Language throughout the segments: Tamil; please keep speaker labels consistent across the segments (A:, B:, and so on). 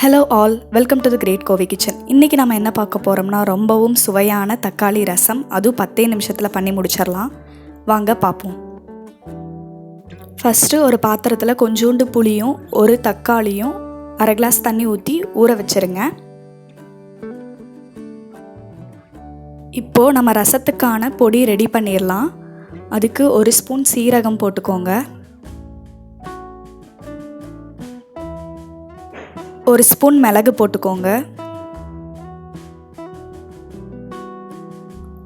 A: Hello all, welcome to the great Kovai kitchen. இன்றைக்கி நம்ம என்ன பார்க்க போகிறோம்னா ரொம்பவும் சுவையான தக்காளி ரசம். அதுவும் 10 நிமிஷத்தில் பண்ணி முடிச்சிடலாம். வாங்க பார்ப்போம். ஃபஸ்ட்டு ஒரு பாத்திரத்தில் கொஞ்சோண்டு புளியும் ஒரு தக்காளியும் அரை கிளாஸ் தண்ணி ஊற்றி ஊற வச்சுருங்க. இப்போது நம்ம ரசத்துக்கான பொடி ரெடி பண்ணிடலாம். அதுக்கு ஒரு ஸ்பூன் சீரகம் போட்டுக்கோங்க, ஒரு ஸ்பூன் மிளகு போட்டுக்கோங்க,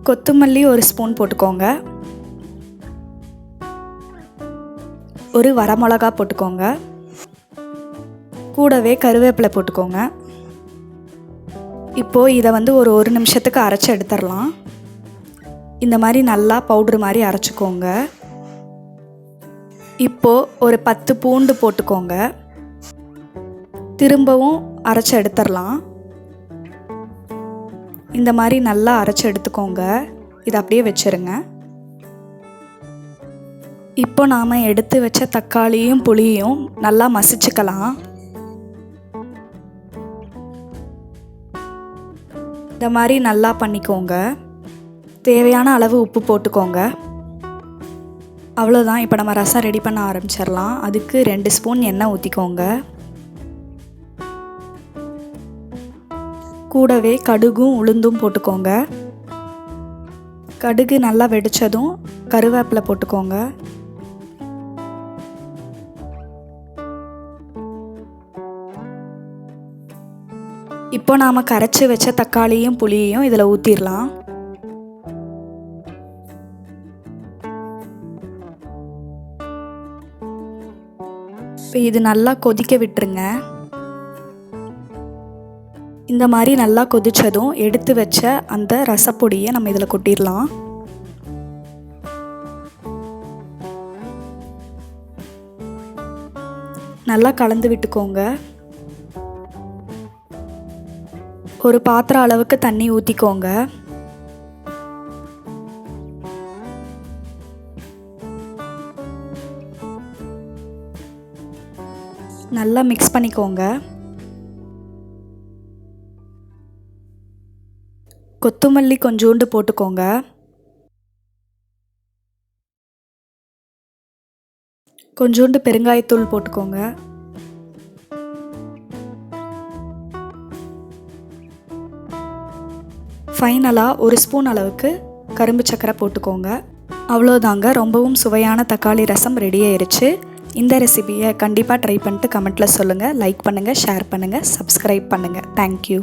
A: கொத்தமல்லி ஒரு ஸ்பூன் போட்டுக்கோங்க, ஒரு வரமிளகா போட்டுக்கோங்க, கூடவே கருவேப்பிலை போட்டுக்கோங்க. இப்போது இதை ஒரு நிமிஷத்துக்கு அரைச்சி எடுத்துடலாம். இந்த மாதிரி நல்லா பவுட்ரு மாதிரி அரைச்சிக்கோங்க. இப்போது ஒரு 10 பூண்டு போட்டுக்கோங்க. திரும்பவும் அரைச்சி எடுத்துடலாம். இந்த மாதிரி நல்லா அரைச்சி எடுத்துக்கோங்க. இதை அப்படியே வச்சுருங்க. இப்போ நாம் எடுத்து வச்ச தக்காளியும் புளியும் நல்லா மசிச்சுக்கலாம். இந்த மாதிரி நல்லா பண்ணிக்கோங்க. தேவையான அளவு உப்பு போட்டுக்கோங்க. அவ்வளோதான். இப்போ நம்ம ரசம் ரெடி பண்ண ஆரம்பிச்சிடலாம். அதுக்கு 2 ஸ்பூன் எண்ணெய் ஊற்றிக்கோங்க. கூடவே கடுகும் உளுந்தும் போட்டுக்கோங்க. கடுகு நல்லா வெடித்ததும் கருவேப்பிலை போட்டுக்கோங்க. இப்போ நாம் கரைச்சி வச்ச தக்காளியும் புளியையும் இதில் ஊற்றிடலாம். இப்போ இது நல்லா கொதிக்க விட்டுருங்க. இந்த மாதிரி நல்லா கொதித்ததும் எடுத்து வச்ச அந்த ரசப்பொடியை நம்ம இதில் கொட்டிடலாம். நல்லா கலந்து விட்டுக்கோங்க. ஒரு பாத்திரம் அளவுக்கு தண்ணி ஊற்றிக்கோங்க. நல்லா மிக்ஸ் பண்ணிக்கோங்க. கொத்தமல்லி கொஞ்சோண்டு போட்டுக்கோங்க. கொஞ்சோண்டு பெருங்காயத்தூள் போட்டுக்கோங்க. ஃபைனலாக ஒரு ஸ்பூன் அளவுக்கு கரும்பு சர்க்கரை போட்டுக்கோங்க. அவ்வளோதாங்க, ரொம்பவும் சுவையான தக்காளி ரசம் ரெடி ஆயிடுச்சு. இந்த ரெசிபியை கண்டிப்பாக ட்ரை பண்ணிட்டு கமெண்ட்டில் சொல்லுங்கள். லைக் பண்ணுங்கள், ஷேர் பண்ணுங்கள், சப்ஸ்கிரைப் பண்ணுங்கள். தேங்க்யூ.